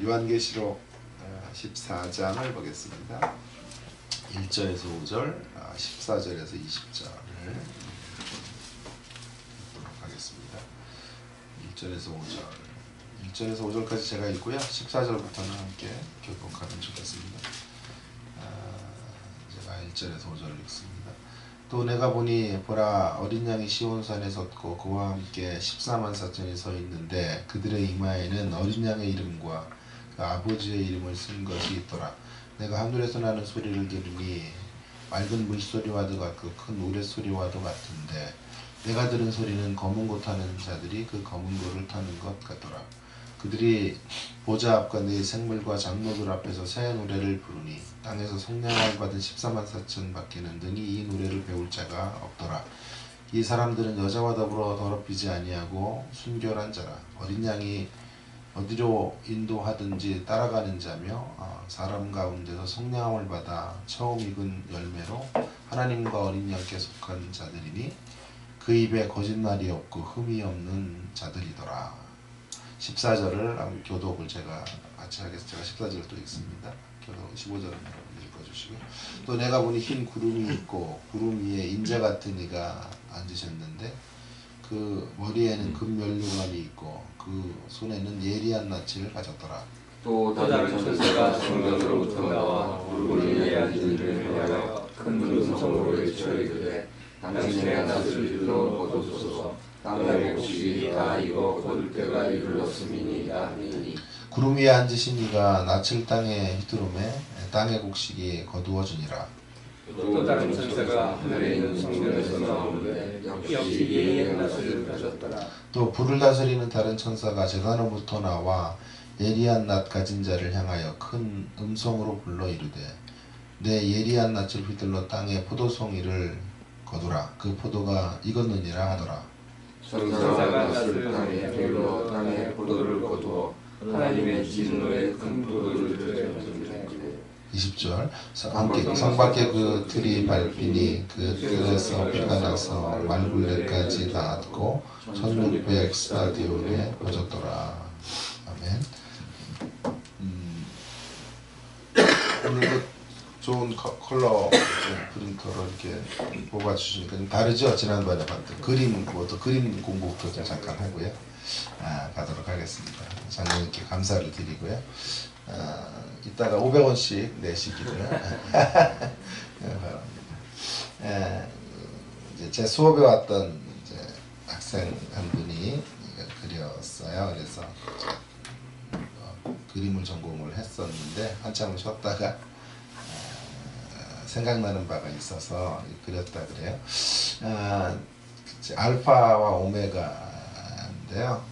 요한계시록 14장을 보겠습니다. 1절에서 5절, 14절에서 20절을 읽도록 하겠습니다. 1절에서 5절, 1절에서 5절까지 제가 읽고요. 14절부터는 함께 교독하면 좋겠습니다. 제가 1절에서 5절을 읽습니다. 또 내가 보니 보라, 어린 양이 시온산에 섰고 그와 함께 14만 4천이 서 있는데 그들의 이마에는 어린 양의 이름과 그 아버지의 이름을 쓴 것이 있더라. 내가 하늘에서 나는 소리를 들으니 맑은 물소리와도 같고 큰 우레소리와도 같은데 내가 들은 소리는 검은 고 타는 자들이 그 검은 고를 타는 것 같더라. 그들이 보좌 앞과 네 생물과 장로들 앞에서 새 노래를 부르니 땅에서 성령을 받은 14만 4천 밖에는 능히 이 노래를 배울 자가 없더라. 이 사람들은 여자와 더불어 더럽히지 아니하고 순결한 자라. 어린 양이 어디로 인도하든지 따라가는 자며 사람 가운데서 성령을 받아 처음 익은 열매로 하나님과 어린 양께 속한 자들이니 그 입에 거짓말이 없고 흠이 없는 자들이더라. 14절을 교독을 제가 같이 하겠습니다. 제가 14절을 또 읽습니다. 교독 15절은 읽어주시고요. 또 내가 보니 흰 구름이 있고 구름 위에 인자 같은 이가 앉으셨는데 그 머리에는 금면류관이 있고 그 손에는 예리한 낯을 가졌더라. 또 다른 천사가 성전으로부터 나와 구름 위에 앉은 이를 향하여 큰 음성으로 외쳐 이르되 당신의 낯을 들어 거두소서. 땅의 곡식이 다 익어 거둘 때가 이르렀음이니이다. 구름 위에 앉으신 이가 낯을 땅에 휘두르매 땅의 곡식이 거두어지니라. 또 다른 천사가 하늘에 있는 성전에서 나오는데 역시 예리한 낯을 가졌더라. 또 불을 다스리는 다른 천사가 제단으로부터 나와 예리한 낯 가진 자를 향하여 큰 음성으로 불러 이르되 내 예리한 낯을 휘둘러 땅에 포도송이를 거두라. 그 포도가 익었느니라 하더라. 천사가 낯을 땅에 들러 땅에 포도를 거두어 하나님의 진노의 큰 포도를 들여주는데 20절 성 밖에 그 틀이 밟히니 그 뜰에서 피가 나서 말굴레까지 닿았고 1600 스타디온에 퍼졌더라. 아멘. 오늘도 좋은 컬러 프린터로 이렇게 뽑아주시니까 좀 다르죠? 지난번에 봤던 그림 공부부터 좀 잠깐 하고요. 가도록 하겠습니다. 장로님께 감사를 드리고요. 이따가 500원씩 내시기를 바랍니다. 이제 제 수업에 왔던 이제 학생 한 분이 그렸어요. 그래서 그림을 전공을 했었는데 한참 쉬었다가 생각나는 바가 있어서 그렸다 그래요. 알파와 오메가인데요.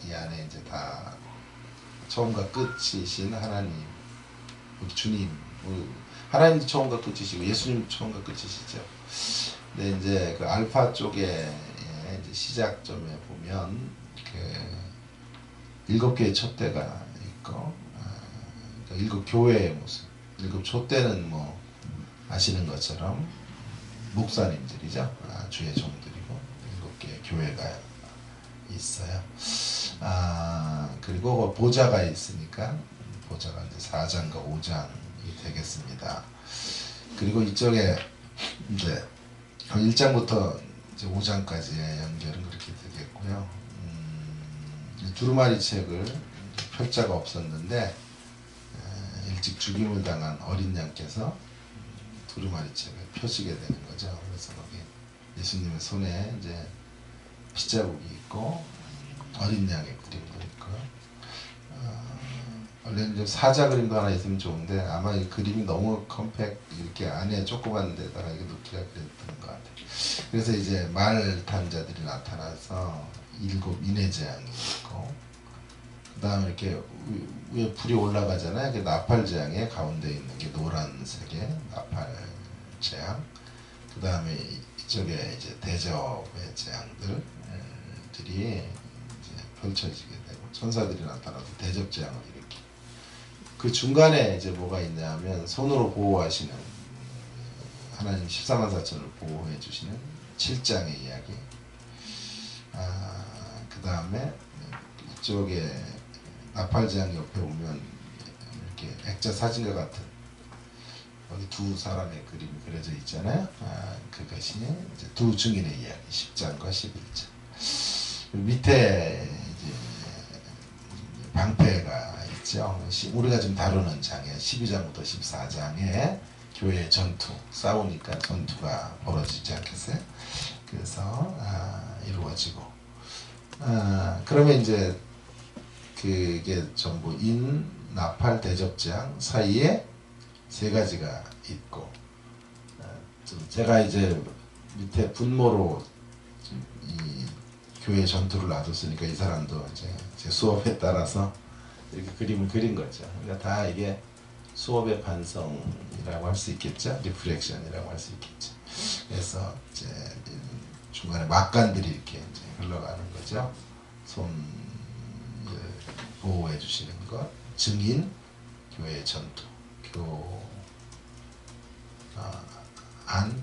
이 안에 이제 다 처음과 끝이신 하나님, 우리 주님, 하나님도 처음과 끝이시고 예수님 처음과 끝이시죠. 근데 이제 그 알파 쪽에 이제 시작점에 보면 그 7개의 촛대가 있고, 그러니까 7교회의 모습. 7촛대는 뭐 아시는 것처럼 목사님들이죠. 주의 종들이고 7개의 교회가 있어요. 그리고 보좌가 있으니까 보좌가 이제 4장과 5장이 되겠습니다. 그리고 이쪽에 이제 1장부터 이제 5장까지의 연결은 그렇게 되겠고요. 두루마리 책을 펼자가 없었는데 일찍 죽임을 당한 어린 양께서 두루마리 책을 펴시게 되는 거죠. 그래서 거기 예수님의 손에 이제 핏자국이 있고 어린 양의 그림도 있고 원래는 좀 사자 그림도 하나 있으면 좋은데 아마 이 그림이 너무 컴팩 이렇게 안에 조그만 데다가 이렇게 놓기가 그랬던 것 같아요. 그래서 이제 말 탄 자들이 나타나서 7 인의 재앙이 있고 그 다음에 이렇게 위에 불이 올라가잖아요. 나팔 재앙의 가운데 있는 게 노란색의 나팔 재앙. 그 다음에 이쪽에 이제 대접의 재앙들이 이제 펼쳐지게 되고 천사들이 나타나서 대접 재앙을 일으키. 그 중간에 이제 뭐가 있냐면 손으로 보호하시는 하나님 14만 4천을 보호해 주시는 7장의 이야기. 그 다음에 이쪽에 나팔장 옆에 보면 이렇게 액자 사진과 같은 여기 두 사람의 그림이 그려져 있잖아요. 그것이 이제 두 증인의 이야기 10장과 11장. 밑에 이제 방패가 있죠. 우리가 지금 다루는 장에 12장부터 14장에 교회의 전투, 싸우니까 전투가 벌어지지 않겠어요? 그래서 이루어지고 그러면 이제 그게 전부 인, 나팔, 대접장 사이에 세 가지가 있고 제가 이제 밑에 분모로 이 교회 전투를 놔뒀으니까 이 사람도 이제 제 수업에 따라서 이렇게 그림을 그린 거죠. 그러니까 다 이게 수업의 반성이라고 할 수 있겠죠. 리프렉션이라고 할 수 있겠죠. 그래서 이제 중간에 막간들이 이렇게 이제 흘러가는 거죠. 손 보호해 주시는 것, 증인, 교회의 전투,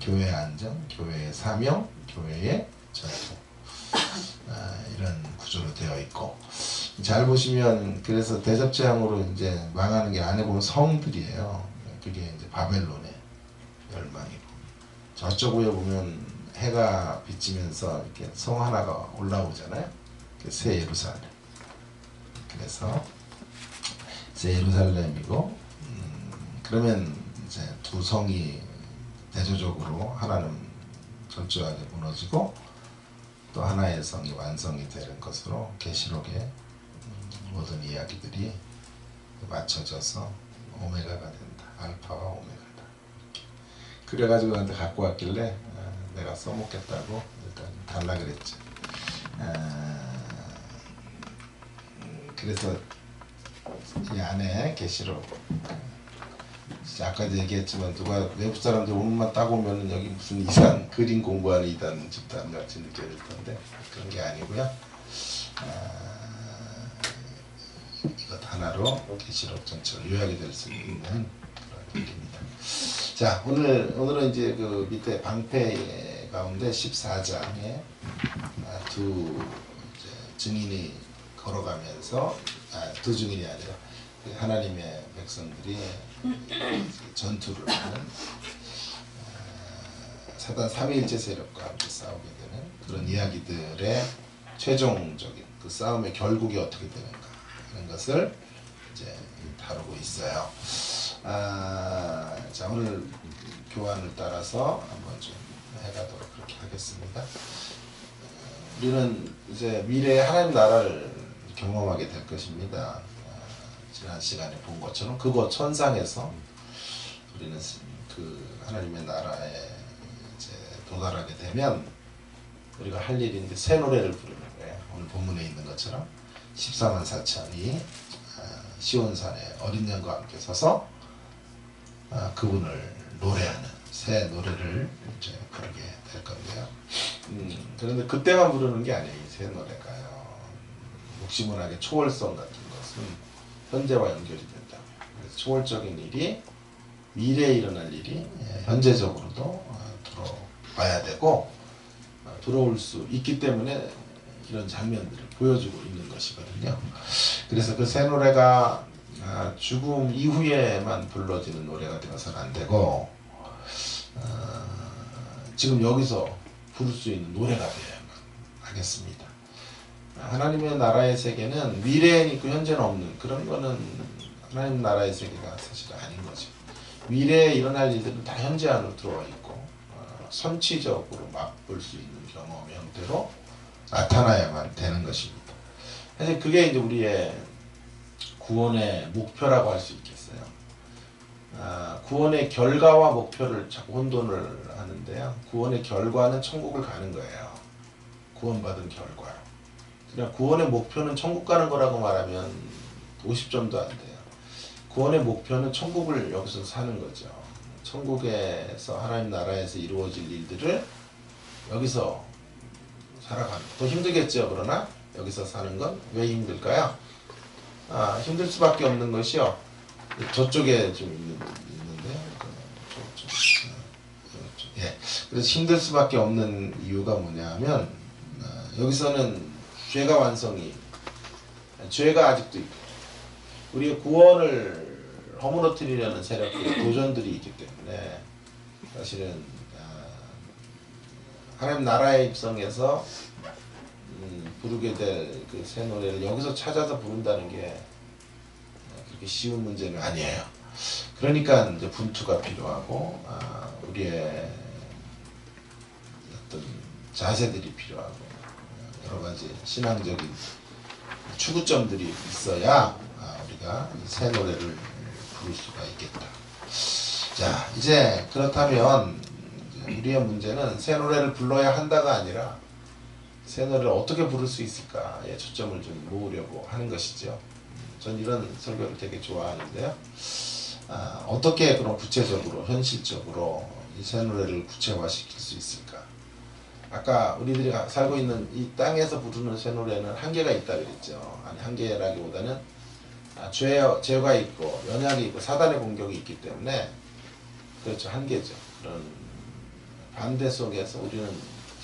교회의 안정, 교회의 사명, 교회의 전투 이런 구조로 되어 있고 잘 보시면 그래서 대접장으로 이제 망하는 게 안에 보면 성들이에요. 그게 이제 바벨론의 멸망이고 저쪽 위에 보면 해가 비치면서 이렇게 성 하나가 올라오잖아요. 새 예루살렘. 그래서 새 예루살렘이고 그러면 이제 두 성이 대조적으로 하나는 철저하게 무너지고 또 하나의 성이 완성이 되는 것으로 계시록의 모든 이야기들이 맞춰져서 오메가가 된다. 알파와 오메가다. 그래가지고 나한테 갖고 왔길래 내가 써먹겠다고 일단 달라 그랬죠. 그래서 이 안에 계시록 아까도 얘기했지만 누가 외국 사람들 오늘만 딱 오면은 여기 무슨 이단 그림 공부하는 이단 집단 같이 느껴질 텐데 그런 게 아니고요. 이것 하나로 계시록 전체를 요약이 될 수 있는 그런 일입니다. 자 오늘은 이제 그 밑에 방패 가운데 14장에 두 이제 증인이 걸어가면서 두 증인이 아니라 하나님의 백성들이 전투를 하는 사단 삼위일체 세력과 함께 싸우게 되는 그런 이야기들의 최종적인 그 싸움의 결국이 어떻게 되는가 하는 것을 이제 다루고 있어요. 자 오늘 교환을 따라서 한번 좀 해가도록 그렇게 하겠습니다. 우리는 이제 미래의 하나님 나라를 경험하게 될 것입니다. 지난 시간에 본 것처럼 그곳 천상에서 우리는 그 하나님의 나라에 이제 도달하게 되면 우리가 할 일인데 새 노래를 부르는 거예요. 오늘 본문에 있는 것처럼 14만 4천이 시온산에 어린 양과 함께 서서 그분을 노래하는 새 노래를 이제 부르게 될 건데요. 그런데 그때만 부르는 게 아니에요. 이 새 노래가요. 묵시문학의 초월성 같은 것은 현재와 연결이 된다. 그래서 초월적인 일이 미래에 일어날 일이 현재적으로도 들어와야 되고 들어올 수 있기 때문에 이런 장면들을 보여주고 있는 것이거든요. 그래서 그 새 노래가 죽음 이후에만 불러지는 노래가 되어서는 안 되고 지금 여기서 부를 수 있는 노래가 되어야만 하겠습니다. 하나님의 나라의 세계는 미래엔 있고 현재는 없는 그런 거는 하나님 나라의 세계가 사실 아닌 거죠. 미래에 일어날 일들은 다 현재 안으로 들어와 있고 선취적으로 맛볼 수 있는 경험의 형태로 나타나야만 되는 것입니다. 사실 그게 이제 우리의 구원의 목표라고 할 수 있겠어요. 구원의 결과와 목표를 자꾸 혼돈을 하는데요. 구원의 결과는 천국을 가는 거예요. 구원받은 결과로. 그냥 구원의 목표는 천국 가는 거라고 말하면 50점도 안 돼요. 구원의 목표는 천국을 여기서 사는 거죠. 천국에서 하나님 나라에서 이루어질 일들을 여기서 살아가는. 더 힘들겠죠. 그러나 여기서 사는 건 왜 힘들까요? 힘들 수밖에 없는 것이요. 저쪽에 좀 있는데, 예. 그래서 힘들 수밖에 없는 이유가 뭐냐면 여기서는 죄가 완성이, 죄가 아직도 있고 우리의 구원을 허물어뜨리려는 세력들, 도전들이 있기 때문에 사실은 하나님 나라에 입성해서 부르게 될 그 새 노래를 여기서 찾아서 부른다는 게 그렇게 쉬운 문제는 아니에요. 그러니까 이제 분투가 필요하고 우리의 어떤 자세들이 필요하고 여러 가지 신앙적인 추구점들이 있어야 우리가 새 노래를 부를 수가 있겠다. 자, 이제 그렇다면 우리의 문제는 새 노래를 불러야 한다가 아니라 새 노래를 어떻게 부를 수 있을까에 초점을 좀 모으려고 하는 것이죠. 전 이런 설교를 되게 좋아하는데요. 어떻게 그런 구체적으로 현실적으로 이 새 노래를 구체화시킬 수 있을까? 아까 우리들이 살고 있는 이 땅에서 부르는 새 노래는 한계가 있다 그랬죠. 아니 한계라기보다는 죄가 있고 연약이 있고 사단의 공격이 있기 때문에 그렇죠. 한계죠. 그런 반대 속에서 우리는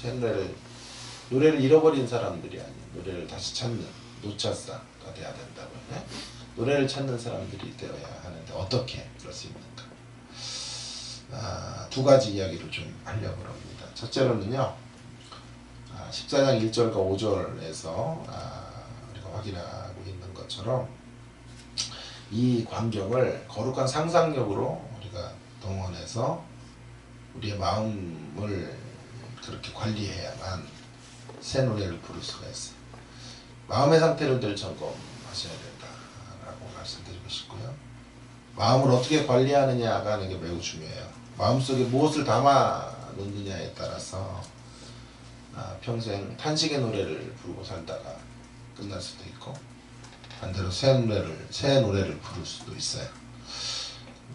새 노래를 잃어버린 사람들이 아닌 노래를 다시 찾는 노차사가 돼야 된다고요. 네? 노래를 찾는 사람들이 되어야 하는데 어떻게 그럴 수 있는가? 두 가지 이야기를 좀 하려고 합니다. 첫째로는요. 14장 1절과 5절에서 우리가 확인하고 있는 것처럼 이 광경을 거룩한 상상력으로 우리가 동원해서 우리의 마음을 그렇게 관리해야만 새 노래를 부를 수가 있어요. 마음의 상태를 늘 점검하셔야 된다라고 말씀드리고 싶고요. 마음을 어떻게 관리하느냐가 하는 게 매우 중요해요. 마음속에 무엇을 담아 놓느냐에 따라서 평생 탄식의 노래를 부르고 살다가 끝날 수도 있고 반대로 새 노래를 부를 수도 있어요.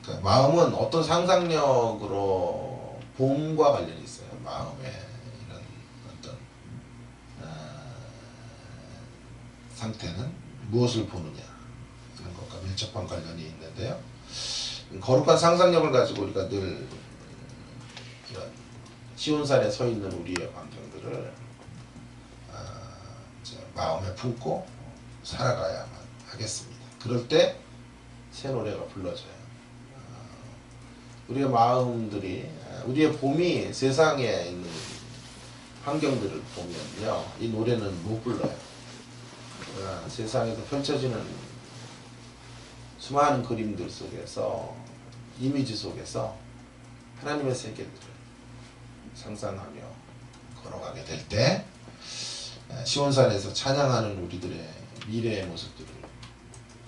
그러니까 마음은 어떤 상상력으로 봄과 관련이 있어요. 마음에 이런 어떤 상태는 무엇을 보느냐 이런 것과 밀접한 관련이 있는데요. 거룩한 상상력을 가지고 우리가 늘 이런 시온산에 서 있는 우리의 광경들을 마음에 품고 살아가야만 하겠습니다. 그럴 때 새 노래가 불러져요. 우리의 마음들이 우리의 봄이 세상에 있는 환경들을 보면요, 이 노래는 못 불러요. 세상에서 펼쳐지는 수많은 그림들 속에서 이미지 속에서 하나님의 세계들을 상상하며 걸어가게 될 때 시온산에서 찬양하는 우리들의 미래의 모습들을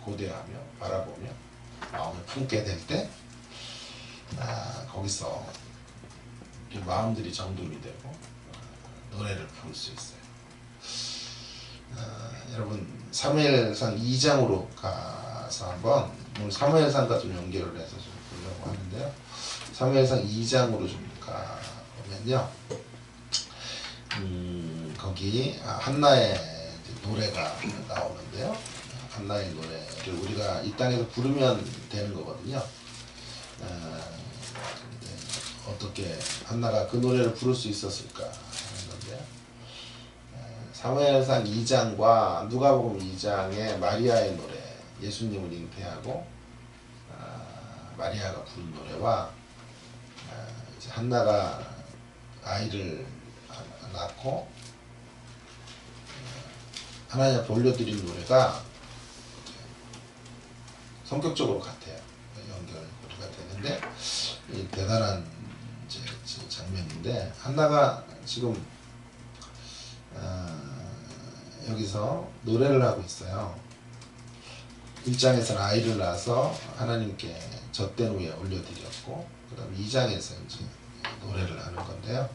고대하며 바라보며 마음을 품게 될 때 거기서 우리 마음들이 정돈이 되고 노래를 부를 수 있어요. 여러분 사무엘상 2장으로 가서 한번 오늘 사무엘상과 좀 연결을 해서 좀 보려고 하는데요. 사무엘상 2장으로 좀 가보면요. 거기 한나의 노래가 나오는데요. 한나의 노래를 우리가 이 땅에서 부르면 되는 거거든요. 어떻게 한나가 그 노래를 부를 수 있었을까 하는 건데요. 사무엘상 2장과 누가복음 2장의 마리아의 노래, 예수님을 잉태하고 마리아가 부른 노래와 이제 한나가 아이를 낳고 하나님 앞에 올려드린 노래가 성격적으로 같아요. 연결고리가 되는데 이 대단한 이제 장면인데 한나가 지금 여기서 노래를 하고 있어요. 1장에서는 아이를 낳아서 하나님께 젖된 후에 올려드렸고 그 다음에 2장에서 이제 노래를 하는 건데요.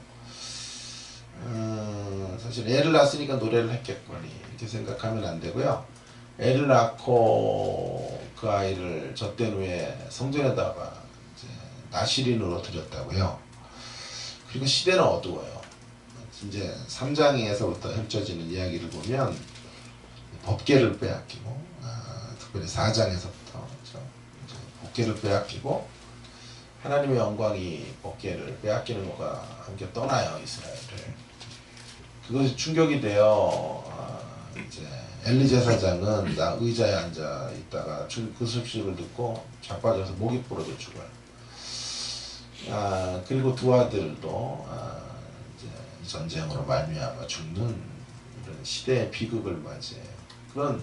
사실 애를 낳았으니까 노래를 했겠거니 이렇게 생각하면 안 되고요. 애를 낳고 그 아이를 젖된 후에 성전에다가 이제 나시린으로 드렸다고요. 그리고 시대는 어두워요. 이제 3장에서부터 펼쳐지는 이야기를 보면 법궤를 빼앗기고 특별히 4장에서부터 법궤를 빼앗기고 하나님의 영광이 법궤를 빼앗기는 것과 함께 떠나요. 이스라엘을. 그것이 충격이 되어 이제 엘리 제사장은 나 의자에 앉아 있다가 그 소식을 듣고 자빠져서 목이 부러져 죽어요. 그리고 두 아들도 이제 이 전쟁으로 말미암아 죽는 이런 시대의 비극을 맞이해요. 그런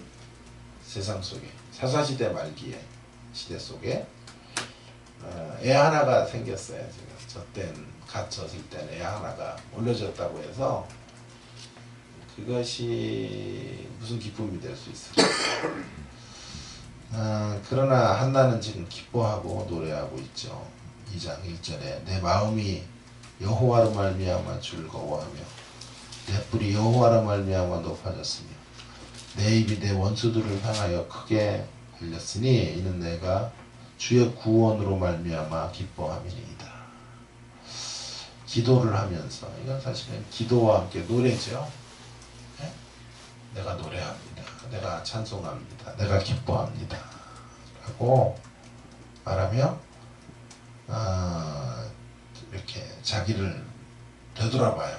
세상 속에 사사시대 말기에 시대 속에 애 하나가 생겼어요. 지금 저땐 갇혔을 때는 애 하나가 올려졌다고 해서 그것이 무슨 기쁨이 될 수 있을까? 그러나 한나는 지금 기뻐하고 노래하고 있죠. 2장 1절에 내 마음이 여호와로 말미암아 즐거워하며 내 뿔이 여호와로 말미암아 높아졌으며 내 입이 내 원수들을 향하여 크게 흘렸으니 이는 내가 주의 구원으로 말미암아 기뻐함이니이다. 기도를 하면서 이건 사실은 기도와 함께 노래죠. 네? 내가 노래합니다. 내가 찬송합니다. 내가 기뻐합니다. 라고 말하며 이렇게 자기를 되돌아봐요.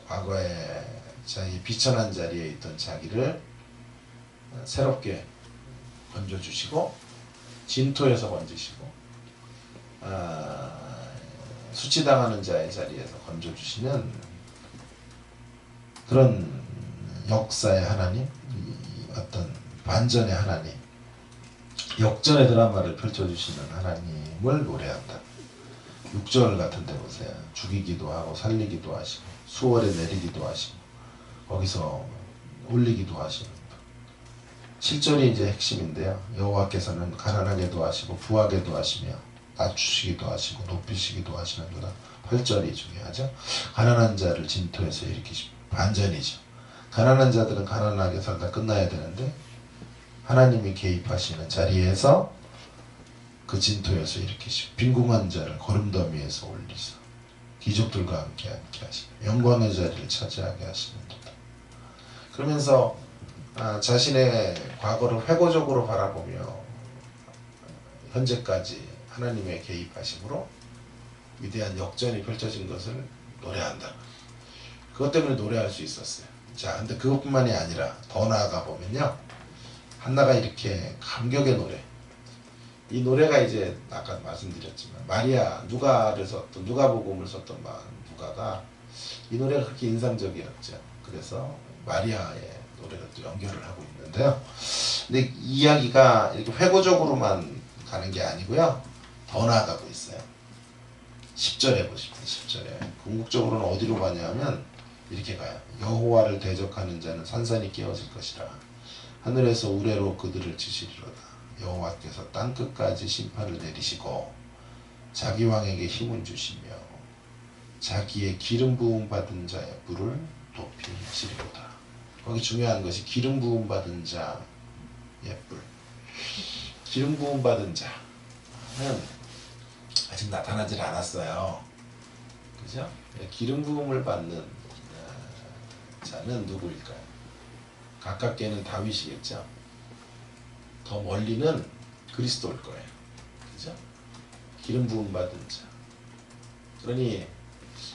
과거에 자기 비천한 자리에 있던 자기를 새롭게 건져주시고 진토에서 건지시고 수치당하는 자의 자리에서 건져주시는 그런 역사의 하나님, 어떤 반전의 하나님, 역전의 드라마를 펼쳐주시는 하나님을 노래한다. 6절 같은 데 보세요. 죽이기도 하고 살리기도 하시고 수월에 내리기도 하시고 거기서 올리기도 하시는 7절이 이제 핵심인데요. 여호와께서는 가난하게도 하시고 부하게도 하시며 낮추시기도 하시고 높이시기도 하시는구나. 8절이 중요하죠. 가난한 자를 진토에서 일으키시고 반전이죠. 가난한 자들은 가난하게 살다 끝나야 되는데 하나님이 개입하시는 자리에서 그 진토에서 일으키시고 빈궁한 자를 거름더미에서 올리사 귀족들과 함께 하시고 영광의 자리를 차지하게 하시는도다. 그러면서 자신의 과거를 회고적으로 바라보며 현재까지 하나님의 개입하심으로 위대한 역전이 펼쳐진 것을 노래한다. 그것 때문에 노래할 수 있었어요. 자, 근데 그것뿐만이 아니라 더 나아가 보면요. 한나가 이렇게 감격의 노래. 이 노래가 이제 아까 말씀드렸지만 마리아 누가를 썼던 누가복음을 썼던 누가가 이 노래가 그렇게 인상적이었죠. 그래서 마리아의 노래를 또 연결을 하고 있는데요. 근데 이야기가 이렇게 회고적으로만 가는 게 아니고요. 더 나아가고 있어요. 10절에 보십시오. 10절에 궁극적으로는 어디로 가냐면 이렇게 가요. 여호와를 대적하는 자는 산산이 깨어질 것이라. 하늘에서 우레로 그들을 치시리로다. 여호와께서 땅끝까지 심판을 내리시고 자기 왕에게 힘을 주시며 자기의 기름 부음 받은 자의 뿔을 높이시리로다. 거기 중요한 것이 기름 부음 받은 자의 뿔. 기름 부음 받은 자는 아직 나타나질 않았어요. 그죠? 기름 부음을 받는 자는 누구일까요? 가깝게는 다윗이겠죠. 더 멀리는 그리스도일 거예요. 그죠? 기름 부음 받은 자. 그러니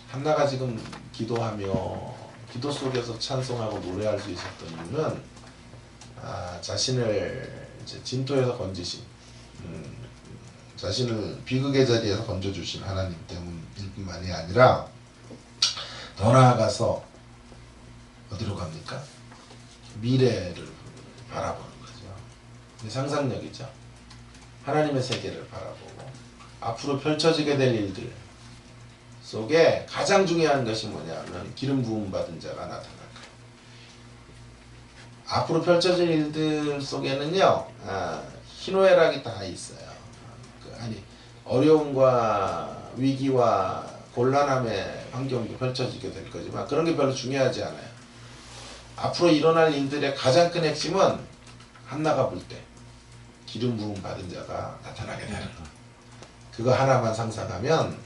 한나가 지금 기도하며 기도 속에서 찬송하고 노래할 수 있었던 이유는 자신을 이제 진토에서 건지신 자신을 비극의 자리에서 건져주신 하나님 때문일 뿐만이 아니라 더 나아가서 어디로 갑니까? 미래를 바라보는 거죠. 상상력이죠. 하나님의 세계를 바라보고 앞으로 펼쳐지게 될 일들 속에 가장 중요한 것이 뭐냐면 기름 부음 받은 자가 나타날 거예요. 앞으로 펼쳐질 일들 속에는요 희노애락이 다 있어요. 어려움과 위기와 곤란함의 환경도 펼쳐지게 될 거지만 그런 게 별로 중요하지 않아요. 앞으로 일어날 일들의 가장 큰 핵심은 한나가 볼 때 기름 부음 받은 자가 나타나게 되는 거. 그거 하나만 상상하면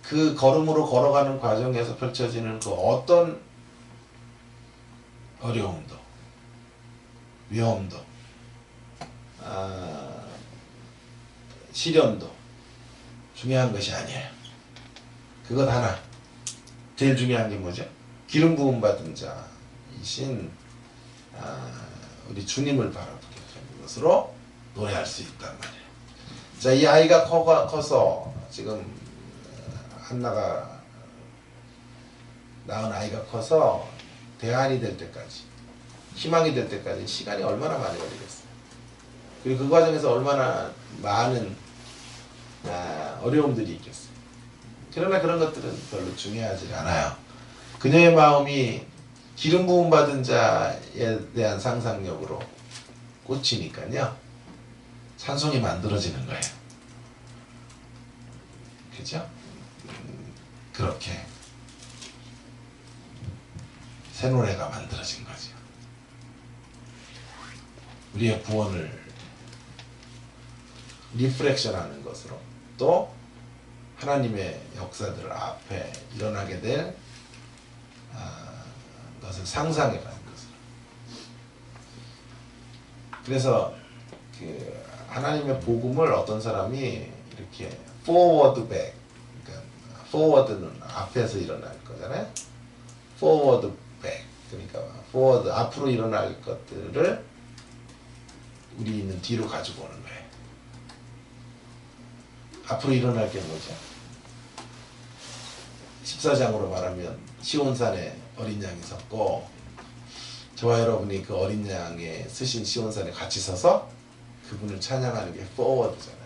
그 걸음으로 걸어가는 과정에서 펼쳐지는 그 어떤 어려움도 위험도 시련도 중요한 것이 아니에요. 그것 하나. 제일 중요한 게 뭐죠? 기름 부음 받은 자이신 우리 주님을 바라보게 되는 것으로 노래할 수 있단 말이에요. 자, 이 아이가 커서 지금 한나가 낳은 아이가 커서 대안이 될 때까지, 희망이 될 때까지 시간이 얼마나 많이 걸리겠어요. 그리고 그 과정에서 얼마나 많은 어려움들이 있겠어요. 그러나 그런 것들은 별로 중요하지 않아요. 그녀의 마음이 기름 부음 받은 자에 대한 상상력으로 꽂히니까요, 찬송이 만들어지는 거예요. 그죠? 그렇게 새 노래가 만들어진 거죠. 우리의 구원을 리프렉션하는 것으로, 또 하나님의 역사들 앞에 일어나게 될 것을 상상해가는 것으로. 그래서 그 하나님의 복음을 어떤 사람이 이렇게 forward back, 그러니까 forward는 앞에서 일어날 거잖아요. forward back, 그러니까 forward 앞으로 일어날 것들을 우리는 뒤로 가지고 오는 거예요. 앞으로 일어날 게 뭐죠? 14장으로 말하면 시온산에 어린 양이 섰고, 저와 여러분이 그 어린 양에 쓰신 시온산에 같이 서서 그분을 찬양하는 게 forward잖아요.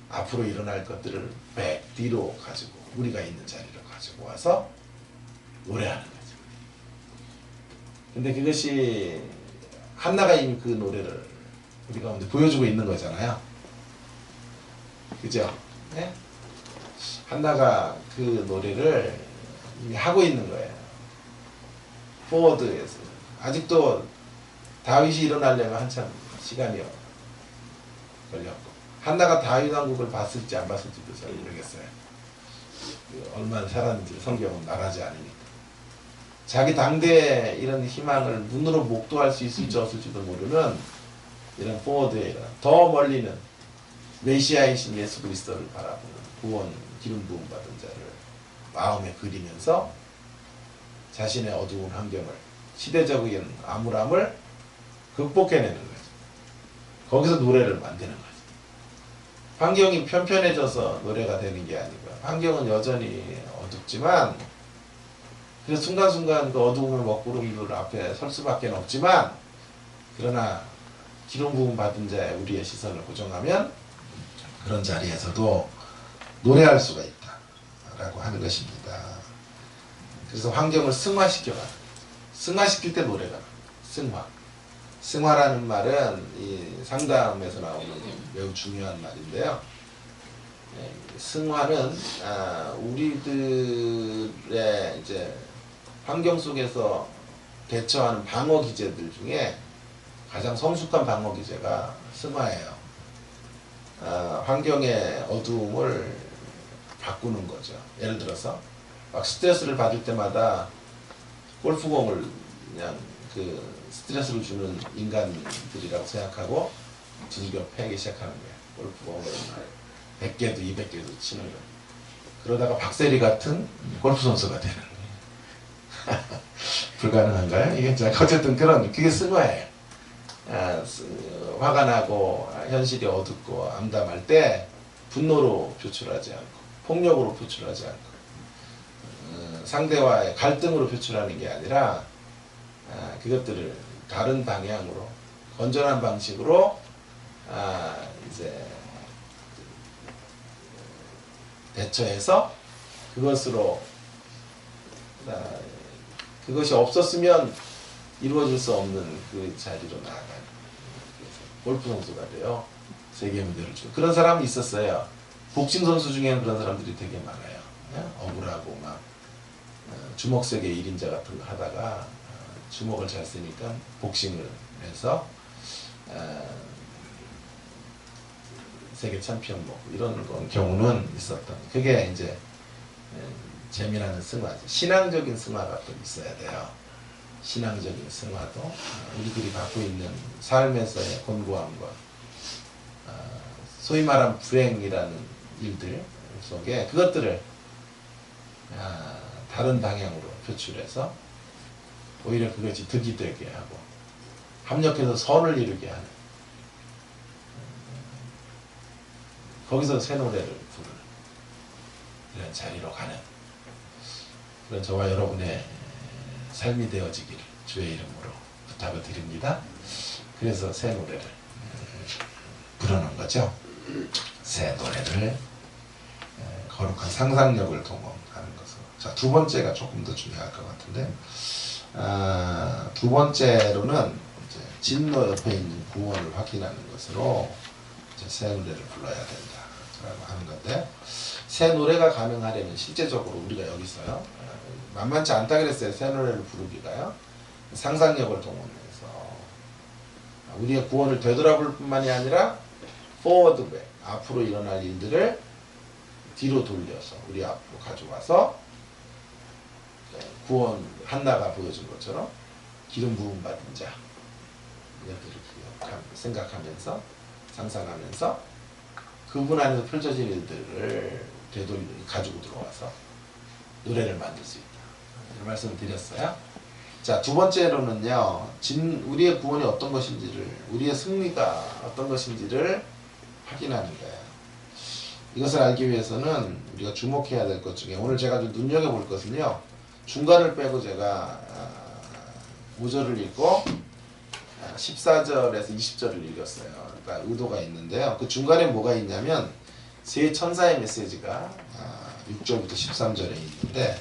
앞으로 일어날 것들을 back, 뒤로 가지고, 우리가 있는 자리로 가지고 와서 노래하는 거죠. 근데 그것이 한나가 이미 그 노래를 우리 가운데 보여주고 있는 거잖아요. 그죠? 네? 한나가 그 노래를 이미 하고 있는 거예요. 포워드에서. 아직도 다윗이 일어나려면 한참 시간이 걸렸고, 한나가 다윗 왕국을 봤을지 안 봤을지도 잘 모르겠어요. 얼마나 살았는지 성경은 말하지 않으니까. 자기 당대에 이런 희망을 눈으로 목도할 수 있을지 없을지도 모르는 이런 포워드에 일어나, 더 멀리는 메시아이신 예수 그리스도를 바라보는 구원, 기름 부음 받은 자를 마음에 그리면서 자신의 어두운 환경을, 시대적인 암울함을 극복해내는 거죠. 거기서 노래를 만드는 거죠. 환경이 편편해져서 노래가 되는 게 아니고요. 환경은 여전히 어둡지만, 그래서 순간순간 그 어두움의 먹구름들 앞에 설 수밖에 없지만, 그러나 기름 부음 받은 자의 우리의 시선을 고정하면 그런 자리에서도 노래할 수가 있다 라고 하는 것입니다. 그래서 환경을 승화시켜가는, 승화시킬 때 노래가 승화. 승화라는 말은 이 상담에서 나오는 매우 중요한 말인데요. 승화는 우리들의 이제 환경 속에서 대처하는 방어 기제들 중에 가장 성숙한 방어 기제가 승화예요. 환경의 어두움을 바꾸는 거죠. 예를 들어서 막 스트레스를 받을 때마다 골프공을 그냥 그 스트레스를 주는 인간들이라고 생각하고 두들겨 패기 시작하는 거예요. 골프공을 100개도 200개도 치는 거예요. 그러다가 박세리 같은 골프 선수가 되는 거예요. 불가능한가요? 이게 어쨌든 그게 승화예요. 화가 나고 현실이 어둡고 암담할 때 분노로 표출하지 않고, 폭력으로 표출하지 않고, 상대와의 갈등으로 표출하는 게 아니라 그것들을 다른 방향으로, 건전한 방식으로 이제 대처해서 그것으로 그것이 없었으면 이루어질 수 없는 그 자리로 나아가는, 골프 선수가 돼요. 세계 무대를 주고. 그런 사람이 있었어요. 복싱 선수 중에는 그런 사람들이 되게 많아요. 억울하고 막 주먹세계 1인자 같은 거 하다가 주먹을 잘 쓰니까 복싱을 해서 세계 챔피언 먹고 이런 경우는 있었던. 그게 이제 재미나는 승화죠. 신앙적인 승화가 또 있어야 돼요. 신앙적인 승화도 우리들이 갖고 있는 삶에서의 곤고함과 소위 말하는 불행이라는 일들 속에 그것들을 다른 방향으로 표출해서 오히려 그것이 득이 되게 하고 합력해서 선을 이루게 하는 거기서 새 노래를 부르는 이런 자리로 가는 그런 저와 여러분의 삶이 되어지기를 주의 이름으로 부탁을 드립니다. 그래서 새 노래를 부르는 거죠. 새 노래를 거룩한 상상력을 동원하는 것으로. 자, 두 번째가 조금 더 중요할 것 같은데, 두 번째로는 이제 진노 옆에 있는 구원을 확인하는 것으로 이제 새 노래를 불러야 된다라고 하는 건데, 새 노래가 가능하려면 실제적으로 우리가 여기서요, 만만치 않다 그랬어요. 새 노래를 부르기가요. 상상력을 동원해서 우리의 구원을 되돌아볼 뿐만이 아니라 forward back, 앞으로 일어날 일들을 뒤로 돌려서 우리 앞으로 가져와서 구원 한나가 보여준 것처럼 기름 부음 받은 자 이것들을 생각하면서 상상하면서 그분 안에서 펼쳐진 일들을 되돌려 가지고 들어와서 노래를 만들 수 있다. 이런 말씀을 드렸어요. 자, 두 번째로는요, 우리의 구원이 어떤 것인지를, 우리의 승리가 어떤 것인지를 확인하는 거예요. 이것을 알기 위해서는 우리가 주목해야 될 것 중에 오늘 제가 좀 눈여겨볼 것은요, 중간을 빼고 제가 5절을 읽고 14절에서 20절을 읽었어요. 그러니까 의도가 있는데요. 그 중간에 뭐가 있냐면 세 천사의 메시지가 6절부터 13절에 있는데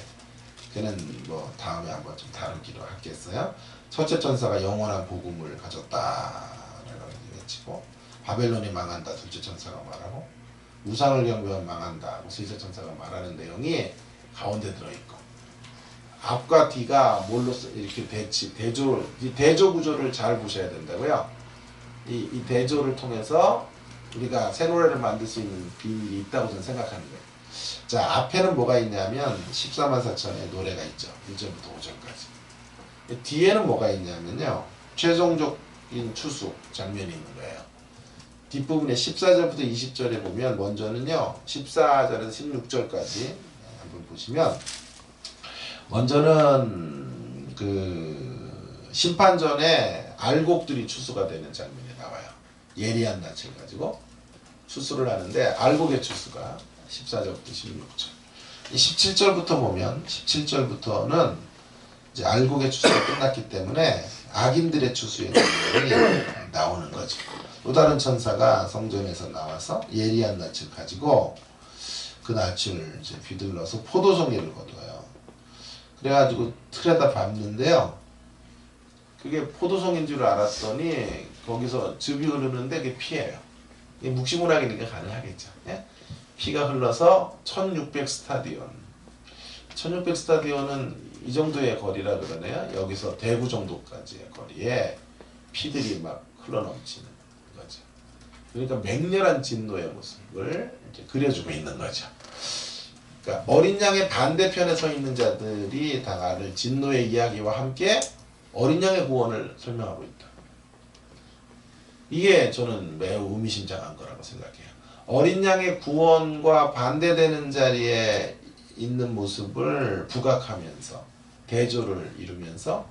그는 뭐 다음에 한번 좀 다루기로 하겠어요. 첫째 천사가 영원한 복음을 가졌다라고 외치고 바벨론이 망한다. 둘째 천사가 말하고 우상을 경배하면 망한다. 셋째 천사가 말하는 내용이 가운데 들어있고 앞과 뒤가 뭘로 이렇게 대조 구조를 잘 보셔야 된다고요. 이 대조를 통해서 우리가 새 노래를 만들 수 있는 비밀이 있다고 저는 생각하는 거예요. 자, 앞에는 뭐가 있냐면 14만 4천의 노래가 있죠. 1절부터 5절까지. 뒤에는 뭐가 있냐면요, 최종적인 추수 장면이 있는 거예요. 뒷부분에 14절부터 20절에 보면 먼저는요, 14절에서 16절까지 한번 보시면 먼저는 그 심판전에 알곡들이 추수가 되는 장면이 나와요. 예리한 낯을 가지고 추수를 하는데 알곡의 추수가 14절부터 16절. 17절부터 보면 17절부터는 이제 알곡의 추수가 끝났기 때문에 악인들의 추수의 장면이 나오는 거죠. 또 다른 천사가 성전에서 나와서 예리한 낯을 가지고 그 낯을 이제 비둘러서 포도송이를 거둬요. 그래가지고 틀에다 밟는데요. 그게 포도송인 줄 알았더니 거기서 즙이 흐르는데 그게 피예요. 이게 묵시문학이니까 가능하겠죠. 예? 피가 흘러서 1600 스타디온. 1600 스타디온은 이 정도의 거리라 그러네요. 여기서 대구 정도까지의 거리에 피들이 막 흘러넘치는 거죠. 그러니까 맹렬한 진노의 모습을 이제 그려주고 있는 거죠. 그러니까 어린 양의 반대편에 서 있는 자들이 당하는 진노의 이야기와 함께 어린 양의 구원을 설명하고 있다. 이게 저는 매우 의미심장한 거라고 생각해요. 어린 양의 구원과 반대되는 자리에 있는 모습을 부각하면서 대조를 이루면서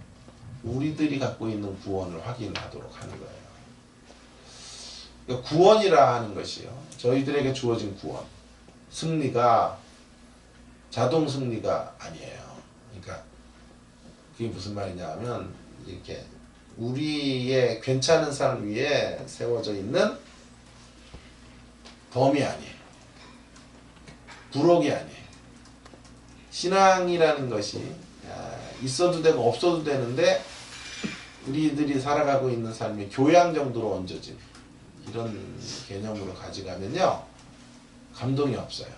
우리들이 갖고 있는 구원을 확인하도록 하는 거예요. 그러니까 구원이라 하는 것이요, 저희들에게 주어진 구원, 승리가 자동 승리가 아니에요. 그러니까 그게 무슨 말이냐 하면 이렇게 우리의 괜찮은 삶 위에 세워져 있는 덤이 아니에요. 부록이 아니에요. 신앙이라는 것이 있어도 되고 없어도 되는데 우리들이 살아가고 있는 삶이 교양 정도로 얹어진 이런 개념으로 가져가면요, 감동이 없어요.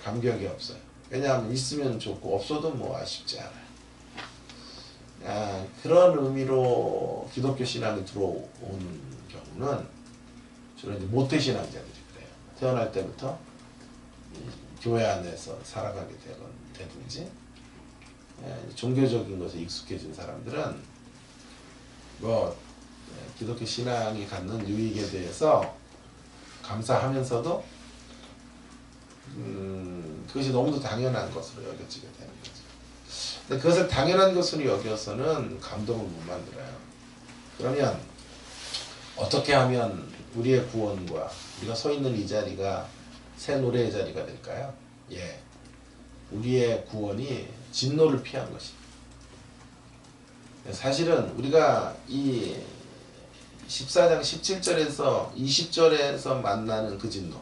감격이 없어요. 왜냐하면 있으면 좋고 없어도 뭐 아쉽지 않아요. 그런 의미로 기독교 신앙이 들어오는 경우는 주로 이제 모태신앙자들이 그래요. 태어날 때부터 교회 안에서 살아가게 되든지 종교적인 것에 익숙해진 사람들은 뭐 기독교 신앙이 갖는 유익에 대해서 감사하면서도 그것이 너무도 당연한 것으로 여겨지게 되는 거죠. 근데 그것을 당연한 것으로 여겨서는 감동을 못 만들어요. 그러면 어떻게 하면 우리의 구원과 우리가 서 있는 이 자리가 새 노래의 자리가 될까요? 예, 우리의 구원이 진노를 피한 것입니다. 사실은 우리가 이 14장 17절에서 20절에서 만나는 그 진노,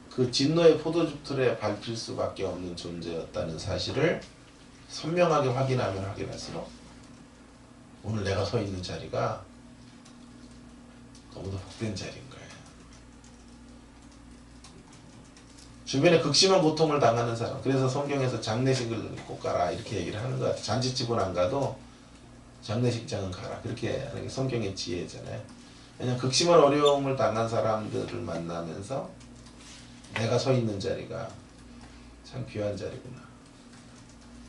그 진노의 포도주 틀에 밟힐 수밖에 없는 존재였다는 사실을 선명하게 확인하면 확인할수록 오늘 내가 서 있는 자리가 너무도 복된 자리인 거예요. 주변에 극심한 고통을 당하는 사람, 그래서 성경에서 장례식을 꼭 가라 이렇게 얘기를 하는 것 같아요. 잔치집은 안 가도 장례식장은 가라, 그렇게 하는 게 성경의 지혜잖아요. 왜냐하면 극심한 어려움을 당한 사람들을 만나면서 내가 서 있는 자리가 참 귀한 자리구나,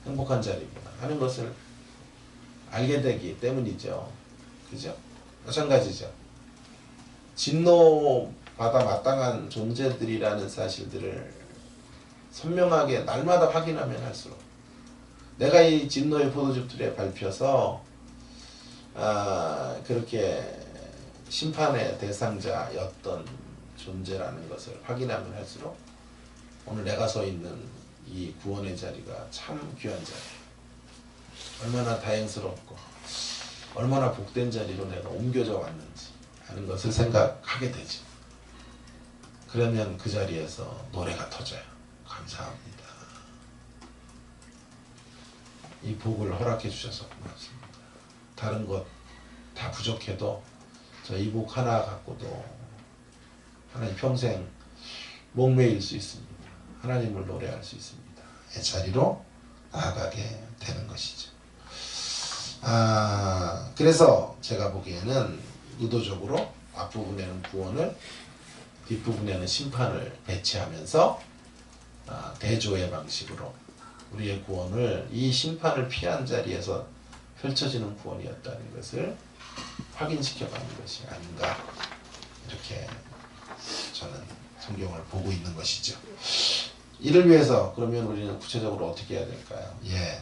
행복한 자리구나 하는 것을 알게 되기 때문이죠. 그죠? 마찬가지죠. 진노받아 마땅한 존재들이라는 사실들을 선명하게 날마다 확인하면 할수록 내가 이 진노의 포도주 틀에 밟혀서 그렇게 심판의 대상자였던 존재라는 것을 확인하면 할수록 오늘 내가 서 있는 이 구원의 자리가 참 귀한 자리예요. 얼마나 다행스럽고 얼마나 복된 자리로 내가 옮겨져 왔는지 하는 것을 생각하게 되죠. 그러면 그 자리에서 노래가 터져요. 감사합니다. 이 복을 허락해 주셔서 고맙습니다. 다른 것 다 부족해도 저 이 복 하나 갖고도 하나님 평생 목매일 수 있습니다. 하나님을 노래할 수 있습니다. 이 자리로 나아가게 되는 것이죠. 그래서 제가 보기에는 의도적으로 앞부분에는 구원을, 뒷부분에는 심판을 배치하면서 대조의 방식으로 우리의 구원을 이 심판을 피한 자리에서 펼쳐지는 구원이었다는 것을 확인시켜가는 것이 아닌가, 이렇게 저는 성경을 보고 있는 것이죠. 이를 위해서 그러면 우리는 구체적으로 어떻게 해야 될까요? 예,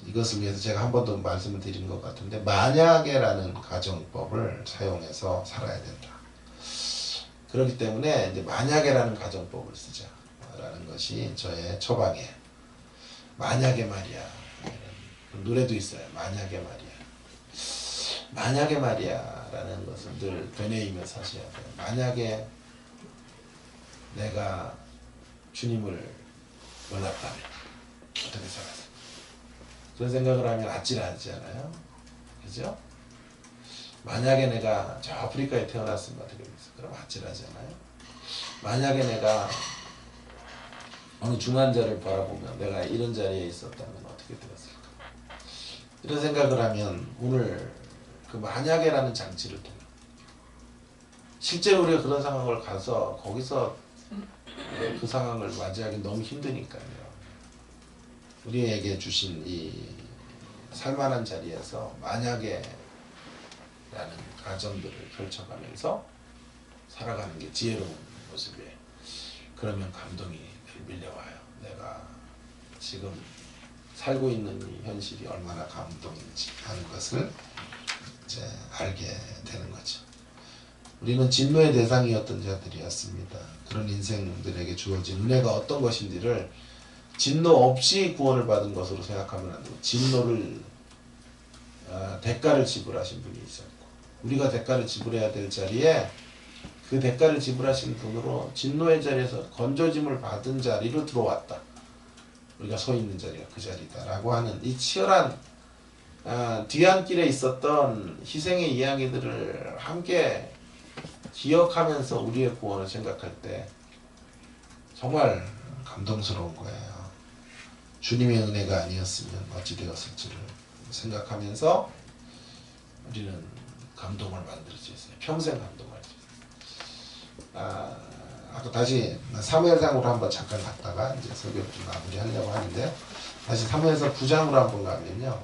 이것을 위해서 제가 한 번도 말씀을 드린 것 같은데 만약에라는 가정법을 사용해서 살아야 된다. 그렇기 때문에 이제 만약에라는 가정법을 쓰자라는 것이 저의 처방이에요. 만약에 말이야. 노래도 있어요. 만약에 말이야. 만약에 말이야 라는 것을 늘 되뇌이면서 하셔야 돼요. 만약에 내가 주님을 만났다면 어떻게 살았을까? 그런 생각을 하면 아찔하지 않아요? 그죠? 만약에 내가 저 아프리카에 태어났으면 어떻게 됐을까? 그럼 아찔하지 않아요? 만약에 내가 어느 중환자를 바라보면 내가 이런 자리에 있었다면 어떻게 되었을까? 이런 생각을 하면 오늘 그 만약에라는 장치를 통해 실제로 우리가 그런 상황을 가서 거기서 그 상황을 맞이하기 너무 힘드니까요. 우리에게 주신 이 살만한 자리에서 만약에 라는 가정들을 펼쳐가면서 살아가는 게 지혜로운 모습이에요. 그러면 감동이 밀려와요. 내가 지금 살고 있는 이 현실이 얼마나 감동인지 하는 것을 이제 알게 되는 거죠. 우리는 진노의 대상이었던 자들이었습니다. 그런 인생들에게 주어진 은혜가 어떤 것인지를 진노 없이 구원을 받은 것으로 생각하면 안 되고, 진노를 대가를 지불하신 분이 있었고, 우리가 대가를 지불해야 될 자리에 그 대가를 지불하신 분으로 진노의 자리에서 건져짐을 받은 자리로 들어왔다. 우리가 서 있는 자리가 그 자리다라고 하는 이 치열한 뒤안길에 있었던 희생의 이야기들을 함께 기억하면서 우리의 구원을 생각할 때 정말 감동스러운 거예요. 주님의 은혜가 아니었으면 어찌 되었을지를 생각하면서 우리는 감동을 만들 수 있어요. 평생 감동할 수 있어요. 아까 다시 사무엘상으로 한번 잠깐 갔다가 이제 설교를 좀 마무리하려고 하는데, 다시 사무엘상 9장으로 한번 가면요.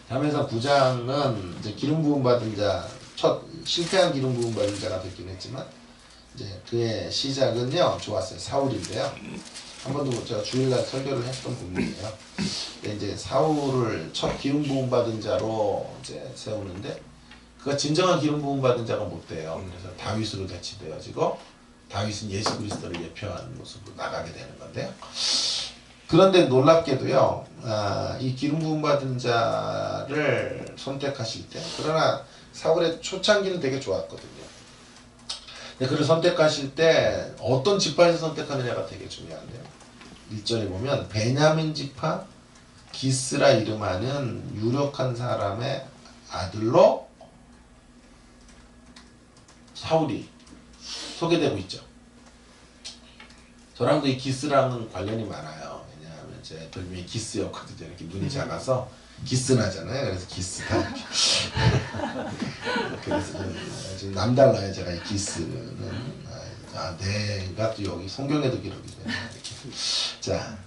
사무엘상 9장은 이제 기름 부음 받은 자, 첫 실패한 기름 부음 받은 자가 됐긴 했지만 이제 그의 시작은요 좋았어요. 사울인데요. 한 번도 제가 주일날 설교를 했던 부분이에요. 근데 이제 사울을 첫 기름 부음 받은 자로 이제 세우는데 그가 진정한 기름 부음 받은 자가 못 돼요. 그래서 다윗으로 대치되어지고 다윗은 예수 그리스도를 예표하는 모습으로 나가게 되는 건데요. 그런데 놀랍게도요, 이 기름 부음 받은 자를 선택하실 때, 그러나 사울의 초창기는 되게 좋았거든요. 근데 그를 선택하실 때 어떤 지파에서 선택하느냐가 되게 중요한데요. 1절에 보면 베냐민 지파 기스라 이름하는 유력한 사람의 아들로 사울이 소개되고 있죠. 저랑도 이 기스랑은 관련이 많아요. 왜냐하면 제 별명이 기스였거든요. 이렇게 눈이 작아서 기스나잖아요. 그래서 기스다. 그래서 지금 남달라요. 제가 이 기스는 내가 또 여기 성경에도 기록이 되네. 이렇게 자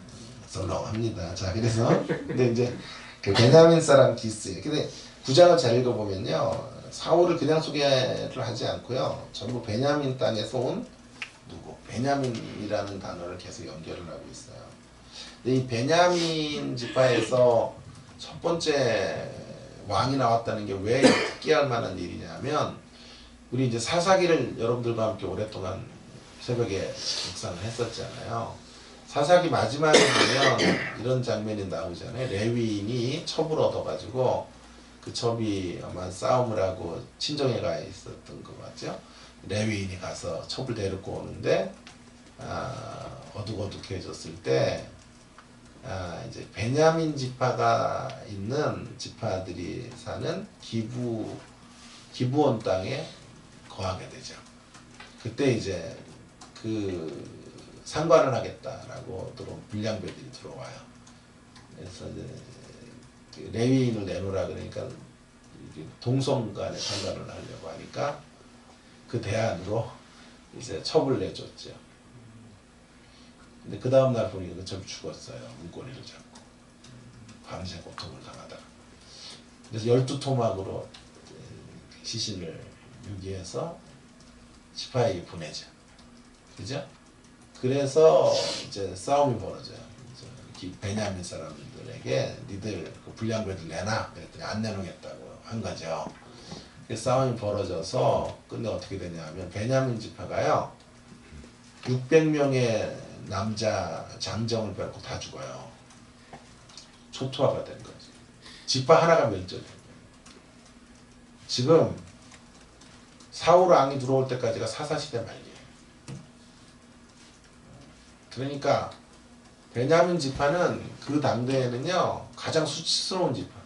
썰렁합니다. 자 그래서 근데 이제 그 베냐민 사람 기스. 근데 9장을 잘 읽어보면요. 사울을 그냥 소개를 하지 않고요. 전부 베냐민 땅에서 온 누구? 베냐민이라는 단어를 계속 연결을 하고 있어요. 근데 이 베냐민 지파에서 첫 번째 왕이 나왔다는 게 왜 특기할 만한 일이냐면 우리 이제 사사기를 여러분들과 함께 오랫동안 새벽에 묵상을 했었잖아요. 사사기 마지막에 보면 이런 장면이 나오잖아요. 레위인이 첩을 얻어가지고 그 첩이 아마 싸움을 하고 친정에 가 있었던 것 같죠. 레위인이 가서 첩을 데리고 오는데 어둑어둑해졌을 때 이제 베냐민 지파가 있는 지파들이 사는 기브온 땅에 거하게 되죠. 그때 이제 그 상관을 하겠다라고 불량배들이 들어와요. 그래서 이제 그 레위인을 내놓으라 그러니까 동성 간에 상관을 하려고 하니까 그 대안으로 이제 첩을 내줬죠. 근데 그 다음날 보니까 그 첩이 죽었어요. 문고리를 잡고. 밤새 고통을 당하다가. 그래서 12토막으로 시신을 유기해서 지파에게 보내죠. 그죠? 그래서 이제 싸움이 벌어져요. 베냐민 사람들에게 니들 그 불량배들 내놔. 그랬더니 안 내놓겠다고 한 거죠. 싸움이 벌어져서 근데 어떻게 되냐 하면 베냐민 지파가요 600명의 남자 장정을 밟고 다 죽어요. 초토화가 된 거지. 지파 하나가 멸절된 거예요. 지금 사울 왕이 들어올 때까지가 사사시대 말이에요. 그러니까 베냐민 지파는 그 당대에는요 가장 수치스러운 지파,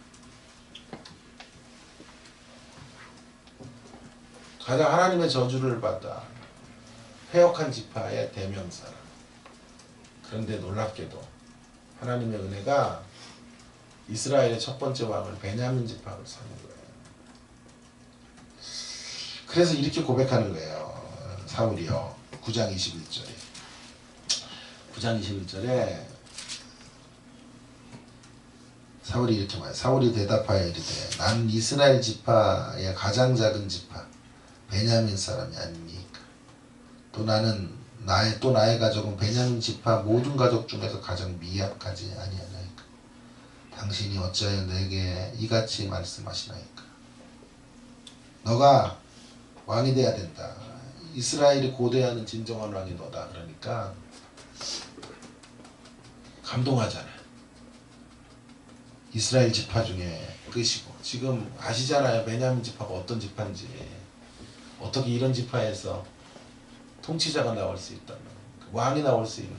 가장 하나님의 저주를 받아 회역한 지파의 대명사라. 그런데 놀랍게도 하나님의 은혜가 이스라엘의 첫 번째 왕을 베냐민 지파로 삼은 거예요. 그래서 이렇게 고백하는 거예요. 사울이요. 9장 21절에 9장 21절에 사울이 이렇게 말해요. 사울이 대답하여 이르되 나는 이스라엘 지파의 가장 작은 지파 베냐민 사람이 아닙니까? 또 나의 가족은 베냐민 지파 모든 가족 중에서 가장 미약하지 아니하나이까? 당신이 어찌하여 내게 이같이 말씀하시나이까? 너가 왕이 돼야 된다. 이스라엘이 고대하는 진정한 왕이 너다. 그러니까 감동하잖아요. 이스라엘 지파 중에 끝이고 지금 아시잖아요. 베냐민 지파가 어떤 지파인지. 어떻게 이런 지파에서 통치자가 나올 수 있다면 왕이 나올 수 있는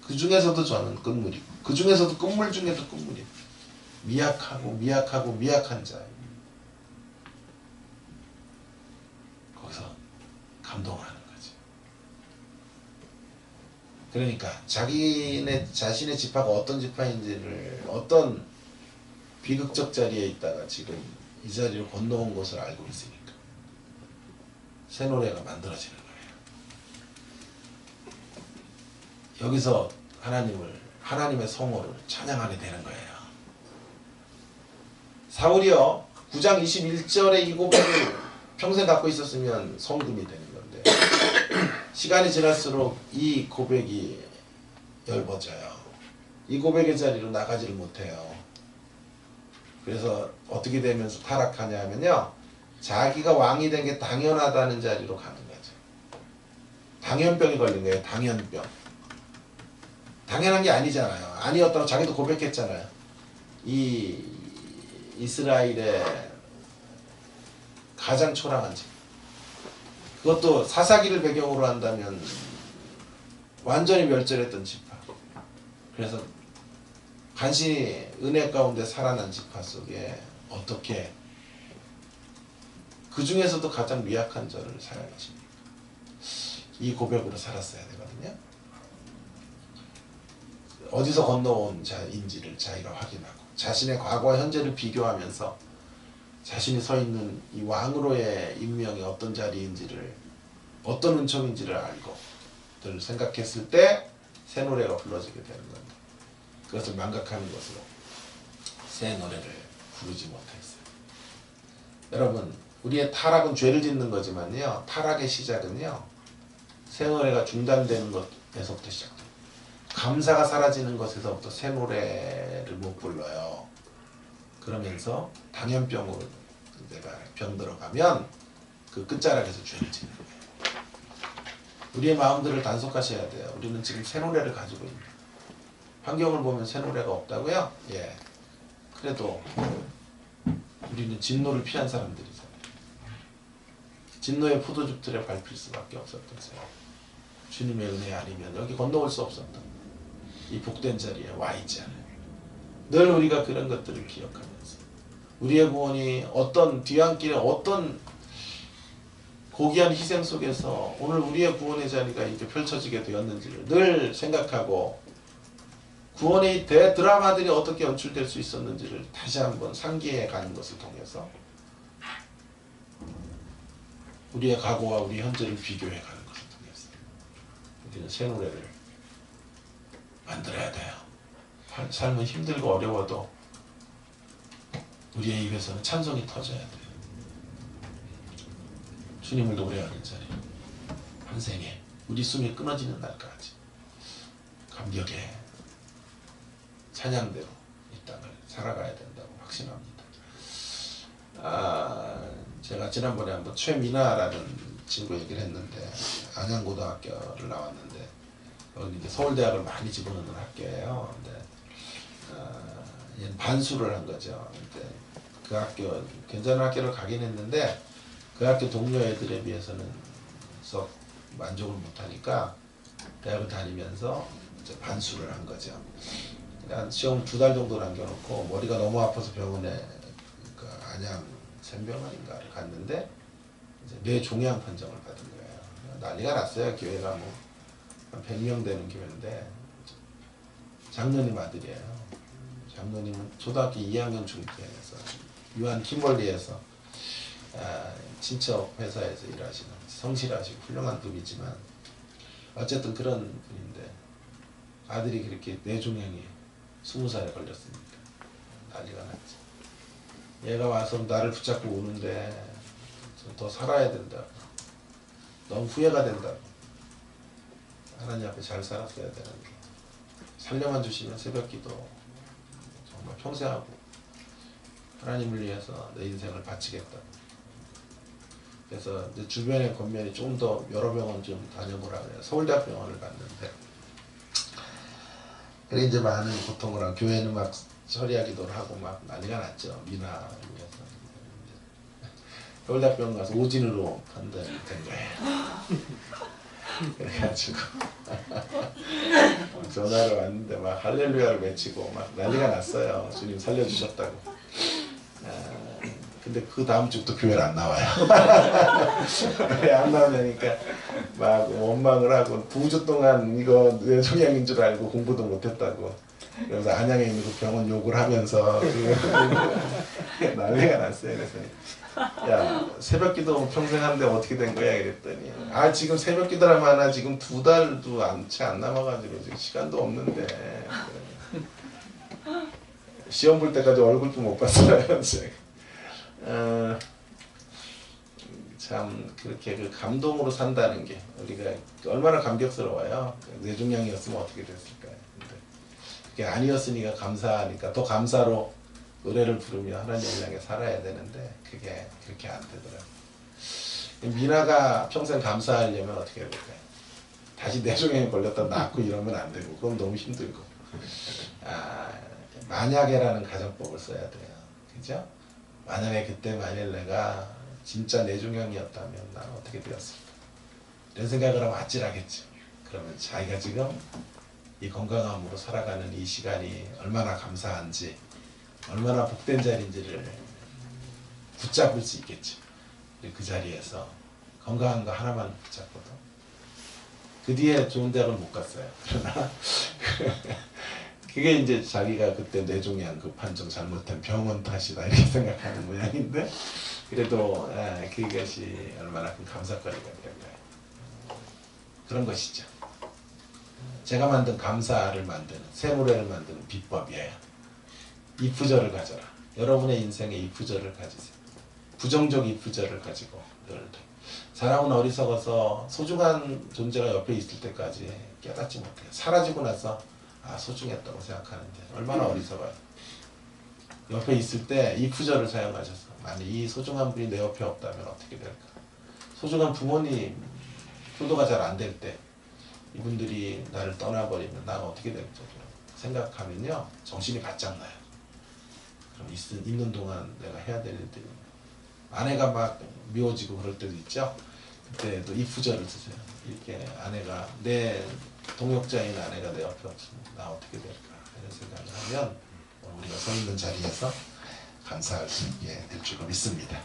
그 중에서도 저는 끝물이고 그 중에서도 끝물 중에도 끝물이고 미약한 자 거기서 감동하는 거지. 그러니까 자신의 지파가 어떤 지파인지를 어떤 비극적 자리에 있다가 지금 이 자리를 건너온 것을 알고 있으니까 새 노래가 만들어지는 거예요. 여기서 하나님의 성호를 찬양하게 되는 거예요. 사울이요 9장 21절의 이 고백을 평생 갖고 있었으면 성금이 되는 건데 시간이 지날수록 이 고백이 엷어져요. 이 고백의 자리로 나가지를 못해요. 그래서 어떻게 되면서 타락하냐면요, 자기가 왕이 된 게 당연하다는 자리로 가는 거죠. 당연병이 걸린 거예요. 당연병. 당연한 게 아니잖아요. 아니었다고 자기도 고백했잖아요. 이 이스라엘의 가장 초라한 집, 그것도 사사기를 배경으로 한다면 완전히 멸절했던 지파. 그래서 간신히 은혜 가운데 살아난 지파 속에 어떻게 그 중에서도 가장 미약한 자를 사랑하십니까? 이 고백으로 살았어야 되거든요. 어디서 건너온 자인지를 자기가 확인하고 자신의 과거와 현재를 비교하면서 자신이 서 있는 이 왕으로의 임명이 어떤 자리인지를, 어떤 은총인지를 알고 들 생각했을 때 새 노래가 불러지게 되는 겁니다. 그것을 망각하는 것으로 새 노래를 부르지 못했어요. 여러분, 우리의 타락은 죄를 짓는 거지만요, 타락의 시작은요, 새 노래가 중단되는 것에서부터 시작돼요. 감사가 사라지는 것에서부터 새 노래를 못 불러요. 그러면서 당연병으로 내가 병들어가면 그 끝자락에서 죄를 짓는 거예요. 우리의 마음들을 단속하셔야 돼요. 우리는 지금 새 노래를 가지고 있는, 환경을 보면 새 노래가 없다고요? 예. 그래도 우리는 진노를 피한 사람들이잖아요. 진노의 포도즙들에 밟힐 수밖에 없었던 사람. 주님의 은혜 아니면 여기 건너올 수 없었던 이 복된 자리에 와 있지 않아요. 늘 우리가 그런 것들을 기억하면서 우리의 구원이 어떤 뒤안길에 어떤 고귀한 희생 속에서 오늘 우리의 구원의 자리가 이렇게 펼쳐지게 되었는지를 늘 생각하고, 구원의 대드라마들이 어떻게 연출될 수 있었는지를 다시 한번 상기해 가는 것을 통해서 우리의 과거와 우리 현재를 비교해 가는 것을 통해서 우리는 새 노래를 만들어야 돼요. 삶은 힘들고 어려워도 우리의 입에서는 찬송이 터져야 돼요. 주님을 노래하는 자리, 한생에 우리 숨이 끊어지는 날까지 감격의 찬양대로 이 땅을 살아가야 된다고 확신합니다. 제가 지난번에 한번 최미나라는 친구 얘기를 했는데, 안양고등학교를 나왔는데 여기 이제 서울대학을 많이 집어넣는 학교예요. 근데 얘는 반수를 한 거죠. 근데 그 학교 괜찮은 학교를 가긴 했는데 그 학교 동료 애들에 비해서는 썩 만족을 못하니까 대학을 다니면서 이제 반수를 한 거죠. 한 시험 2달 정도 남겨놓고 머리가 너무 아파서 병원에 그 안양 샘병원인가를 갔는데 이제 뇌종양 판정을 받은 거예요. 난리가 났어요. 교회가 뭐 한 100명 되는 교회인데 장로님 아들이에요. 장로님은 초등학교 2학년 중퇴해서 유한 킴벌리에서 친척 회사에서 일하시는 성실하시고 훌륭한 분이지만 어쨌든 그런 분인데 아들이 그렇게 뇌종양이 20살에 걸렸으니까 난리가 났지. 얘가 와서 나를 붙잡고 우는데 더 살아야 된다고, 너무 후회가 된다고, 하나님 앞에 잘 살았어야 되는데 살려만 주시면 새벽기도 정말 평생 하고 하나님을 위해서 내 인생을 바치겠다고. 그래서 이제 주변의 권면이 조금 더 여러 병원 좀 다녀보라 그래요. 서울대학병원을 갔는데 그래 이제 많은 고통을 하고 교회는 막 처리하기도 하고 막 난리가 났죠. 미나를 위해서. 서울대학병원 가서 오진으로 판단이 된 거예요. 그래가지고 전화를 왔는데 막 할렐루야를 외치고 막 난리가 났어요. 주님 살려주셨다고. 근데 그 다음 주부터 교회를 안 나와요. 왜 안 나오냐니까 막 원망을 하고 2주 동안 이거 뇌종양인 줄 알고 공부도 못했다고. 그래서 안양에 있는 그 병원 욕을 하면서 난리가 났어요. 그래서 야, 새벽기도 평생 하는데 어떻게 된 거야? 이랬더니 지금 새벽기도라면 하나 지금 2달도 채 안 남아가지고 지금 시간도 없는데 시험 볼 때까지 얼굴도 못 봤어요. 참 참 그렇게 그 감동으로 산다는 게 우리가 얼마나 감격스러워요. 내중량이었으면 어떻게 됐을까요? 근데 그게 아니었으니까 감사하니까 더 감사로 노래를 부르며 하나님을 향해 살아야 되는데 그게 그렇게 안 되더라고요. 미나가 평생 감사하려면 어떻게 해야 될까요? 다시 뇌종양에 걸렸다 낫고 이러면 안 되고 그건 너무 힘들고 만약에라는 가정법을 써야 돼요. 그죠? 만약에 그때 만일 내가 진짜 뇌종양이었다면 나는 어떻게 되었을까? 이런 생각을 하면 아찔하겠죠. 그러면 자기가 지금 이 건강함으로 살아가는 이 시간이 얼마나 감사한지 얼마나 복된 자리인지를 붙잡을 수 있겠죠. 그 자리에서 건강한 거 하나만 붙잡거든. 그 뒤에 좋은 대학을 못 갔어요. 그러나 그게 이제 자기가 그때 뇌종양 그 판정 잘못된 병원 탓이다 이렇게 생각하는 모양인데 그래도 그것이 얼마나 큰 감사거리가 될까요? 그런 것이죠. 제가 만든 감사를 만드는 새 노래를 만드는 비법이에요. 이프절을 가져라. 여러분의 인생에 이프절을 가지세요. 부정적 이프절을 가지고 늘 사람은 어리석어서 소중한 존재가 옆에 있을 때까지 깨닫지 못해요. 사라지고 나서 소중했다고 생각하는데 얼마나 어리석어요. 옆에 있을 때 이프절을 사용하셔서 만약 이 소중한 분이 내 옆에 없다면 어떻게 될까? 소중한 부모님 효도가 잘 안 될 때 이분들이 나를 떠나버리면 나는 어떻게 될까 생각하면요 정신이 바짝 나요. 그럼 있는 동안 내가 해야 될 일들이 아내가 막 미워지고 그럴 때도 있죠. 그때도 이프절을 쓰세요. 이렇게 아내가 내 동역자인 아내가 내 옆에 없으면 나 어떻게 될까 이런 생각을 하면 우리가 서 있는 자리에서 감사할 수 있게 될 줄로 믿습니다.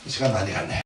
이 시간 많이 갔네요.